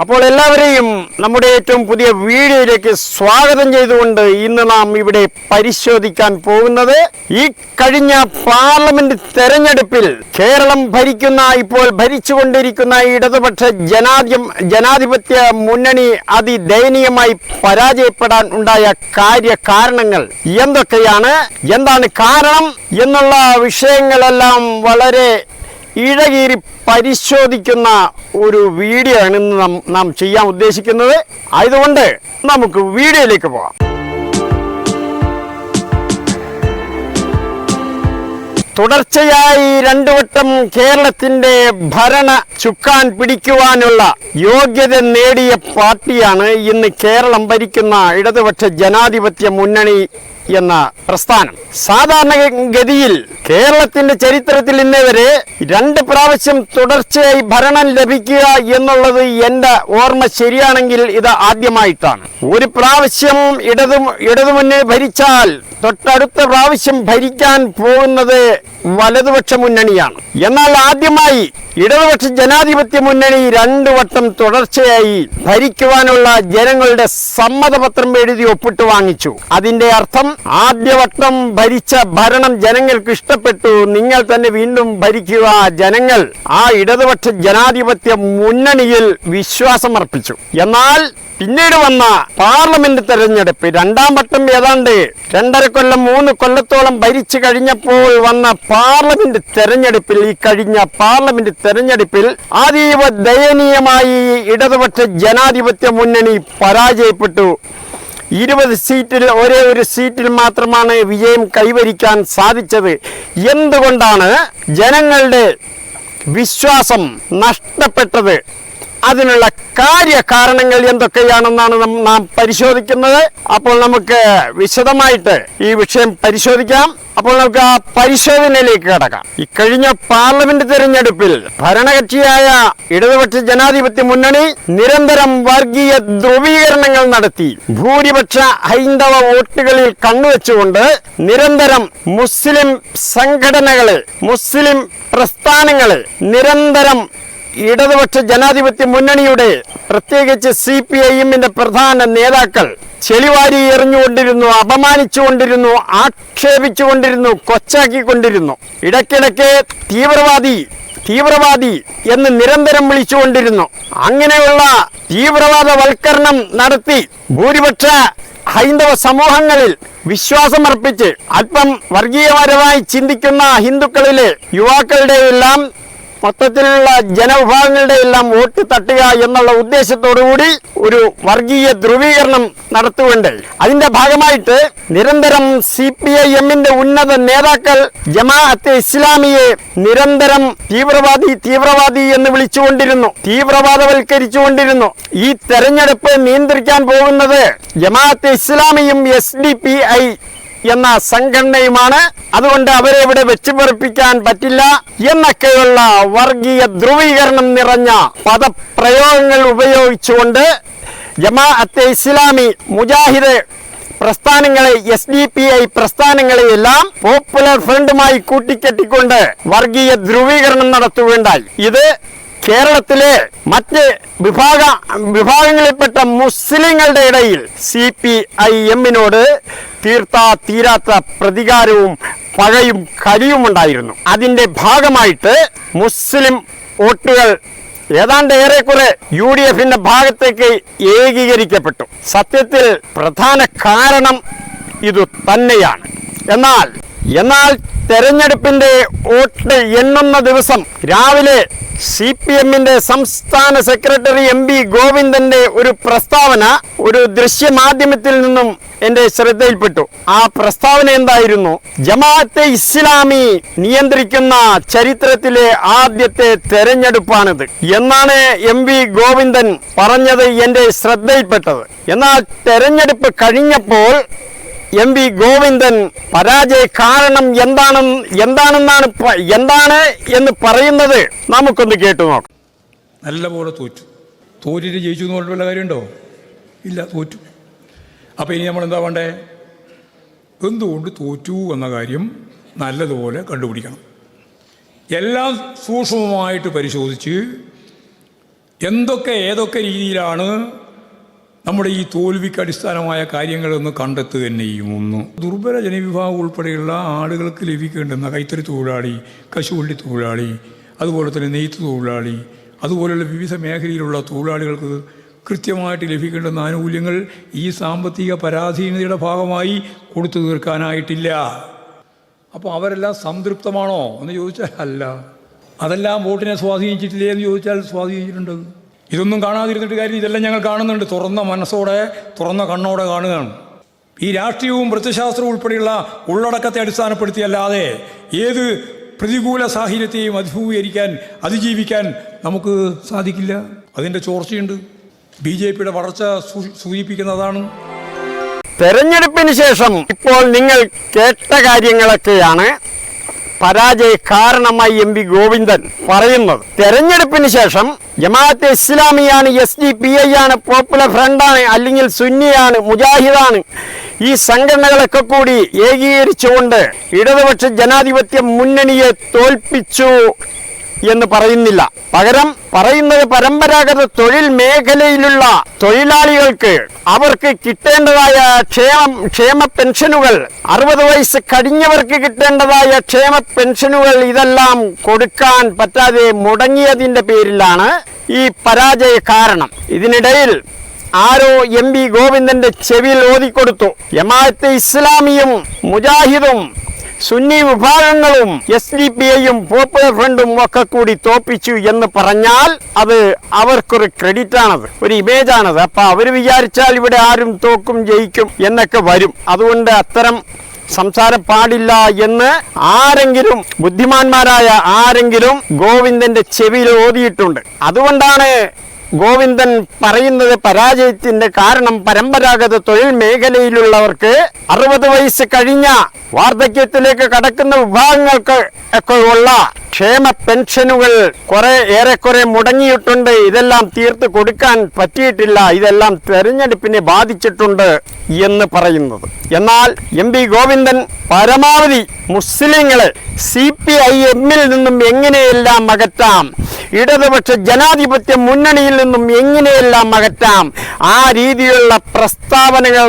അപ്പോൾ എല്ലാവരെയും നമ്മുടെ ഏറ്റവും പുതിയ വീഡിയോയിലേക്ക് സ്വാഗതം ചെയ്തുകൊണ്ട് ഇന്ന് നാം ഇവിടെ പരിശോധിക്കാൻ പോകുന്നത് ഈ കഴിഞ്ഞ പാർലമെന്റ് തെരഞ്ഞെടുപ്പിൽ കേരളം ഇപ്പോൾ ഭരിച്ചുകൊണ്ടിരിക്കുന്ന ഇടതുപക്ഷ ജനാധിപത്യ മുന്നണി അതിദയനീയമായി പരാജയപ്പെടാൻ ഉണ്ടായ കാര്യകാരണങ്ങൾ എന്താണ് കാരണം എന്നുള്ള വിഷയങ്ങളെല്ലാം വളരെ ഇഴകീറി പരിശോധിക്കുന്ന ഒരു വീഡിയോ ആണ് ഇന്ന് നാം ചെയ്യാൻ ഉദ്ദേശിക്കുന്നത്. ആയതുകൊണ്ട് നമുക്ക് വീഡിയോയിലേക്ക് പോകാം. തുടർച്ചയായി 2 വട്ടം കേരളത്തിന്റെ ഭരണ ചുക്കാൻ പിടിക്കുവാനുള്ള യോഗ്യത നേടിയ പാർട്ടിയാണ് ഇന്ന് കേരളം ഭരിക്കുന്ന ഇടതുപക്ഷ ജനാധിപത്യ മുന്നണി എന്ന പ്രസ്ഥാനം. സാധാരണഗതിയിൽ കേരളത്തിന്റെ ചരിത്രത്തിൽ ഇന്നേവരെ 2 പ്രാവശ്യം തുടർച്ചയായി ഭരണം ലഭിക്കുക എന്നുള്ളത് എന്റെ ഓർമ്മ ശരിയാണെങ്കിൽ ഇത് ആദ്യമായിട്ടാണ്. ഒരു പ്രാവശ്യം ഇടതുമുന്നണി ഭരിച്ചാൽ തൊട്ടടുത്ത പ്രാവശ്യം ഭരിക്കാൻ പോകുന്നത് വലതുപക്ഷ മുന്നണിയാണ്. എന്നാൽ ആദ്യമായി ഇടതുപക്ഷ ജനാധിപത്യ മുന്നണി 2 വട്ടം തുടർച്ചയായി ഭരിക്കുവാനുള്ള ജനങ്ങളുടെ സമ്മതപത്രം എഴുതി ഒപ്പിട്ട് വാങ്ങിച്ചു. അതിന്റെ അർത്ഥം ആദ്യവട്ടം ഭരിച്ച ഭരണം ജനങ്ങൾക്ക് ഇഷ്ടപ്പെട്ടു, നിങ്ങൾ തന്നെ വീണ്ടും ഭരിക്കുക. ജനങ്ങൾ ആ ഇടതുപക്ഷ ജനാധിപത്യ മുന്നണിയിൽ വിശ്വാസമർപ്പിച്ചു. എന്നാൽ പിന്നീട് വന്ന പാർലമെന്റ് തെരഞ്ഞെടുപ്പ് 2ാം വട്ടം ഏതാണ്ട് 2.5 കൊല്ലം 3 കൊല്ലത്തോളം ഭരിച്ചു കഴിഞ്ഞപ്പോൾ വന്ന പാർലമെന്റ് തെരഞ്ഞെടുപ്പിൽ അതീവ ദയനീയമായി ഇടതുപക്ഷ ജനാധിപത്യ മുന്നണി പരാജയപ്പെട്ടു. 20 സീറ്റിൽ ഒരേ ഒരു സീറ്റിൽ മാത്രമാണ് വിജയം കൈവരിക്കാൻ സാധിച്ചത്. എന്തുകൊണ്ടാണ് ജനങ്ങളുടെ വിശ്വാസം നഷ്ടപ്പെട്ടത്? അതിനുള്ള കാര്യകാരണങ്ങൾ എന്തൊക്കെയാണെന്നാണ് നാം പരിശോധിക്കുന്നത്. അപ്പോൾ നമുക്ക് വിശദമായിട്ട് ഈ വിഷയം പരിശോധിക്കാം. അപ്പോൾ നമുക്ക് ആ പരിശോധനയിലേക്ക് കടക്കാം. ഈ കഴിഞ്ഞ പാർലമെന്റ് തെരഞ്ഞെടുപ്പിൽ ഭരണകക്ഷിയായ ഇടതുപക്ഷ ജനാധിപത്യ മുന്നണി നിരന്തരം വർഗീയ ധ്രുവീകരണങ്ങൾ നടത്തി. ഭൂരിപക്ഷ ഹൈന്ദവ വോട്ടുകളിൽ കണ്ണുവെച്ചുകൊണ്ട് നിരന്തരം മുസ്ലിം സംഘടനകളെ, മുസ്ലിം പ്രസ്ഥാനങ്ങളെ നിരന്തരം ഇടതുപക്ഷ ജനാധിപത്യ മുന്നണിയുടെ പ്രത്യേകിച്ച് CPIM-ന്റെ പ്രധാന നേതാക്കൾ ചെളിവാരി എറിഞ്ഞുകൊണ്ടിരുന്നു, അപമാനിച്ചുകൊണ്ടിരുന്നു, ആക്ഷേപിച്ചുകൊണ്ടിരുന്നു, കൊച്ചാക്കിക്കൊണ്ടിരുന്നു. ഇടയ്ക്കിടയ്ക്ക് തീവ്രവാദി എന്ന് നിരന്തരം വിളിച്ചുകൊണ്ടിരുന്നു. അങ്ങനെയുള്ള തീവ്രവാദവൽക്കരണം നടത്തി ഭൂരിപക്ഷ ഹൈന്ദവ സമൂഹങ്ങളിൽ വിശ്വാസമർപ്പിച്ച് അല്പം വർഗീയപരമായി ചിന്തിക്കുന്ന ഹിന്ദുക്കളിലെ യുവാക്കളുടെ എല്ലാം മൊത്തത്തിലുള്ള ജനവിഭാഗങ്ങളുടെ എല്ലാം വോട്ട് തട്ടുക എന്നുള്ള ഉദ്ദേശത്തോടുകൂടി ഒരു വർഗീയ ധ്രുവീകരണം നടത്തുകയുണ്ട്. അതിന്റെ ഭാഗമായിട്ട് നിരന്തരം CPIM-ന്റെ ഉന്നത നേതാക്കൾ ജമാഅത്തെ ഇസ്ലാമിയെ നിരന്തരം തീവ്രവാദി എന്ന് വിളിച്ചുകൊണ്ടിരുന്നു, തീവ്രവാദവൽക്കരിച്ചുകൊണ്ടിരുന്നു. ഈ തെരഞ്ഞെടുപ്പ് നിയന്ത്രിക്കാൻ പോകുന്നത് ജമാഅത്തെ ഇസ്ലാമിയും SDPI എന്ന സംഘടനയുമാണ്. അതുകൊണ്ട് അവരെ ഇവിടെ വെച്ചുപെറുപ്പിക്കാൻ പറ്റില്ല എന്നൊക്കെയുള്ള വർഗീയ ധ്രുവീകരണം നിറഞ്ഞ പദപ്രയോഗങ്ങൾ ഉപയോഗിച്ചുകൊണ്ട് ജമാഅത്തെ ഇസ്ലാമി, മുജാഹിദ് പ്രസ്ഥാനങ്ങളെ, SDPI പ്രസ്ഥാനങ്ങളെയെല്ലാം പോപ്പുലർ ഫ്രണ്ടുമായി കൂട്ടിക്കെട്ടിക്കൊണ്ട് വർഗീയ ധ്രുവീകരണം നടത്തുകയുണ്ടായി. ഇത് കേരളത്തിലെ മറ്റ് വിഭാഗങ്ങളിൽപ്പെട്ട മുസ്ലിങ്ങളുടെ ഇടയിൽ CPIM-നോട് തീരാത്ത പ്രതികാരവും പകയും കലിയും ഉണ്ടായിരുന്നു. അതിന്റെ ഭാഗമായിട്ട് മുസ്ലിം വോട്ടുകൾ ഏതാണ്ട് ഏറെക്കുറെ UDF-ന്റെ ഭാഗത്തേക്ക് ഏകീകരിക്കപ്പെട്ടു. സത്യത്തിൽ പ്രധാന കാരണം ഇത് തന്നെയാണ്. എന്നാൽ തെരഞ്ഞെടുപ്പിന്റെ വോട്ട് എണ്ണുന്ന ദിവസം രാവിലെ CPM-ന്റെ സംസ്ഥാന സെക്രട്ടറി MB ഗോവിന്ദന്റെ ഒരു പ്രസ്താവന ഒരു ദൃശ്യമാധ്യമത്തിൽ നിന്നും എന്റെ ശ്രദ്ധയിൽപ്പെട്ടു. ആ പ്രസ്താവന എന്തായിരുന്നു? ജമാഅത്തെ ഇസ്ലാമി നിയന്ത്രിക്കുന്ന ചരിത്രത്തിലെ ആദ്യത്തെ തെരഞ്ഞെടുപ്പാണിത് എന്നാണ് MB ഗോവിന്ദൻ പറഞ്ഞത് എന്റെ ശ്രദ്ധയിൽപ്പെട്ടത്. എന്നാൽ തെരഞ്ഞെടുപ്പ് കഴിഞ്ഞപ്പോൾ MB ഗോവിന്ദൻ പരാജയ കാരണം എന്താണ് എന്ന് പറയുന്നത് നമുക്കൊന്ന് കേട്ടു നോക്കാം. നല്ലപോലെ തോറ്റിട്ട് ജയിച്ചു എന്ന് പറഞ്ഞ വല്ല കാര്യമുണ്ടോ? ഇല്ല, തോറ്റു. അപ്പോൾ ഇനി നമ്മൾ എന്താ വേണ്ടേ? എന്തുകൊണ്ട് തോറ്റു എന്ന കാര്യം നല്ലതുപോലെ കണ്ടുപിടിക്കണം. എല്ലാം സൂക്ഷ്മമായിട്ട് പരിശോധിച്ച് ഏതൊക്കെ രീതിയിലാണ് നമ്മുടെ ഈ തോൽവിക്ക് അടിസ്ഥാനമായ കാര്യങ്ങളെന്ന് കണ്ടെത്തുക തന്നെ ചെയ്യും. ഒന്ന്, ദുർബല ജനവിഭാഗം ഉൾപ്പെടെയുള്ള ആളുകൾക്ക് ലഭിക്കേണ്ടുന്ന കൈത്തറി തൊഴിലാളി, കശുവണ്ടി തൊഴിലാളി, അതുപോലെ തന്നെ നെയ്ത്ത് തൊഴിലാളി, അതുപോലെയുള്ള വിവിധ മേഖലയിലുള്ള തൊഴിലാളികൾക്ക് കൃത്യമായിട്ട് ലഭിക്കേണ്ടുന്ന ആനുകൂല്യങ്ങൾ ഈ സാമ്പത്തിക പരാധീനതയുടെ ഭാഗമായി കൊടുത്തു തീർക്കാനായിട്ടില്ല. അപ്പോൾ അവരെല്ലാം സംതൃപ്തമാണോ എന്ന് ചോദിച്ചാൽ അല്ല. അതെല്ലാം വോട്ടിനെ സ്വാധീനിച്ചിട്ടില്ലേ എന്ന് ചോദിച്ചാൽ സ്വാധീനിച്ചിട്ടുണ്ട്. ഇതൊന്നും കാണാതിരുന്നിട്ട് കാര്യം, ഇതെല്ലാം ഞങ്ങൾ കാണുന്നുണ്ട്. തുറന്ന മനസ്സോടെ, തുറന്ന കണ്ണോടെ കാണുകയാണ്. ഈ രാഷ്ട്രീയവും പ്രത്യശാസ്ത്രവും ഉൾപ്പെടെയുള്ള ഉള്ളടക്കത്തെ അടിസ്ഥാനപ്പെടുത്തിയല്ലാതെ ഏത് പ്രതികൂല സാഹചര്യത്തെയും അതിജീവിക്കാൻ നമുക്ക് സാധിക്കില്ല. അതിൻ്റെ ചോർച്ചയുണ്ട്. BJPയുടെ വളർച്ച സൂചിപ്പിക്കുന്നതാണ്. തെരഞ്ഞെടുപ്പിന് ശേഷം ഇപ്പോൾ നിങ്ങൾ കേട്ട കാര്യങ്ങളൊക്കെയാണ് പരാജയ കാരണമായി MP ഗോവിന്ദൻ പറയുന്നത്. തെരഞ്ഞെടുപ്പിന് ശേഷം ജമാഅത്തെ ഇസ്ലാമിയാണ്, SDPI ആണ്, പോപ്പുലർ ഫ്രണ്ടാണ്, അല്ലെങ്കിൽ സുന്നിയാണ്, മുജാഹിദാണ്, ഈ സംഘടനകളൊക്കെ കൂടി ഏകീകരിച്ചുകൊണ്ട് ഇടതുപക്ഷ ജനാധിപത്യ മുന്നണിയെ തോൽപ്പിച്ചു എന്ന് പറയുന്നില്ല. പകരം പറയുന്നത് പരമ്പരാഗത തൊഴിൽ മേഖലയിലുള്ള തൊഴിലാളികൾക്ക് അവർക്ക് കിട്ടേണ്ടതായ ക്ഷേമ പെൻഷനുകൾ, 60 വയസ്സ് കഴിഞ്ഞവർക്ക് കിട്ടേണ്ടതായ ക്ഷേമ പെൻഷനുകൾ, ഇതെല്ലാം കൊടുക്കാൻ പറ്റാതെ മുടങ്ങിയതിൻ്റെ പേരിലാണ് ഈ പരാജയ കാരണം. ഇതിനിടയിൽ ആരോ MP ഗോവിന്ദന്റെ ചെവിയിൽ ഓതിക്കൊടുത്തു, ജമാഅത്തെ ഇസ്ലാമിയും മുജാഹിദും സുന്നി വിഭാഗങ്ങളും SDPIയും പോപ്പുലർ ഫ്രണ്ടും ഒക്കെ കൂടി തോപ്പിച്ചു എന്ന് പറഞ്ഞാൽ അത് അവർക്കൊരു ക്രെഡിറ്റ് ആണത്, ഒരു ഇമേജ് ആണത്. അപ്പൊ അവർ വിചാരിച്ചാൽ ഇവിടെ ആരും തോക്കും ജയിക്കും എന്നൊക്കെ വരും. അതുകൊണ്ട് അത്തരം സംസാരം പാടില്ല എന്ന് ആരെങ്കിലും, ബുദ്ധിമാന്മാരായ ആരെങ്കിലും ഗോവിന്ദന്റെ ചെവിയിൽ ഓതിയിട്ടുണ്ട്. അതുകൊണ്ടാണ് ഗോവിന്ദൻ പറയുന്നത് പരാജയത്തിന്റെ കാരണം പരമ്പരാഗത തൊഴിൽ മേഖലയിലുള്ളവർക്ക് 60 വയസ്സ് കഴിഞ്ഞ വാർദ്ധക്യത്തിലേക്ക് കടക്കുന്ന വിഭാഗങ്ങൾക്ക് ഒക്കെ ഉള്ള ക്ഷേമ പെൻഷനുകൾ ഏറെക്കുറെ മുടങ്ങിയിട്ടുണ്ട്. ഇതെല്ലാം തീർത്ത് കൊടുക്കാൻ പറ്റിയിട്ടില്ല. ഇതെല്ലാം തെരഞ്ഞെടുപ്പിനെ ബാധിച്ചിട്ടുണ്ട് എന്ന് പറയുന്നത്. എന്നാൽ MP ഗോവിന്ദൻ പരമാവധി മുസ്ലിങ്ങളെ CPIM-ൽ നിന്നും എങ്ങനെയെല്ലാം അകറ്റാം, ഇടതുപക്ഷ ജനാധിപത്യ മുന്നണിയിൽ നിന്നും എങ്ങനെയെല്ലാം അകറ്റാം, ആ രീതിയിലുള്ള പ്രസ്താവനകൾ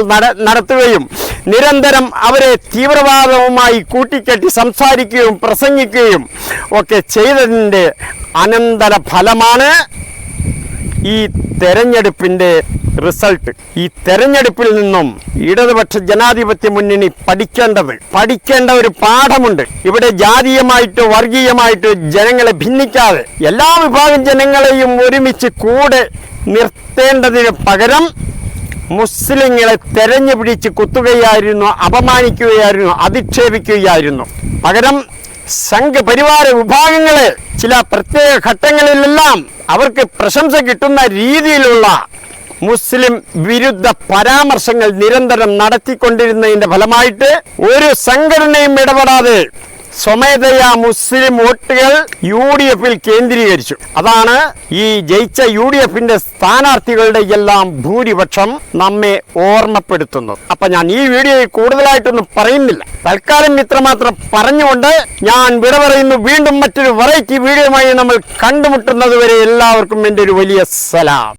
നടത്തുകയും നിരന്തരം അവരെ തീവ്രവാദവുമായി കൂട്ടിക്കെട്ടി സംസാരിക്കുകയും പ്രസംഗിക്കുകയും ഒക്കെ ചെയ്തതിൻ്റെ അനന്തര ഫലമാണ് ഈ തെരഞ്ഞെടുപ്പിൻ്റെ റിസൾട്ട്. ഈ തെരഞ്ഞെടുപ്പിൽ നിന്നും ഇടതുപക്ഷ ജനാധിപത്യ മുന്നണി പഠിക്കേണ്ട ഒരു പാഠമുണ്ട്. ഇവിടെ ജാതീയമായിട്ടോ വർഗീയമായിട്ടോ ജനങ്ങളെ ഭിന്നിക്കാതെ എല്ലാ വിഭാഗം ജനങ്ങളെയും ഒരുമിച്ച് കൂടെ നിർത്തേണ്ടതിന് പകരം മുസ്ലിങ്ങളെ തെരഞ്ഞു പിടിച്ച് കുത്തുകയായിരുന്നു, അപമാനിക്കുകയായിരുന്നു, അധിക്ഷേപിക്കുകയായിരുന്നു. പകരം സംഘപരിവാര വിഭാഗങ്ങളെ ചില പ്രത്യേക ഘട്ടങ്ങളിലെല്ലാം അവർക്ക് പ്രശംസ കിട്ടുന്ന രീതിയിലുള്ള മുസ്ലിം വിരുദ്ധ പരാമർശങ്ങൾ നിരന്തരം നടത്തിക്കൊണ്ടിരുന്നതിന്റെ ഫലമായിട്ട് ഒരു സംഘടനയും ഇടപെടാതെ സ്വമേധയാ മുസ്ലിം വോട്ടുകൾ UDF-ൽ കേന്ദ്രീകരിച്ചു. അതാണ് ഈ ജയിച്ച UDF-ന്റെ സ്ഥാനാർത്ഥികളുടെ എല്ലാം ഭൂരിപക്ഷം നമ്മെ ഓർമ്മപ്പെടുത്തുന്നത്. അപ്പൊ ഞാൻ ഈ വീഡിയോയിൽ കൂടുതലായിട്ടൊന്നും പറയുന്നില്ല. തൽക്കാലം ഇത്രമാത്രം പറഞ്ഞുകൊണ്ട് ഞാൻ വിട പറയുന്നു. വീണ്ടും മറ്റൊരു വെറൈറ്റി വീഡിയോയുമായി നമ്മൾ കണ്ടുമുട്ടുന്നത് വരെ എല്ലാവർക്കും എൻ്റെ ഒരു വലിയ സലാം.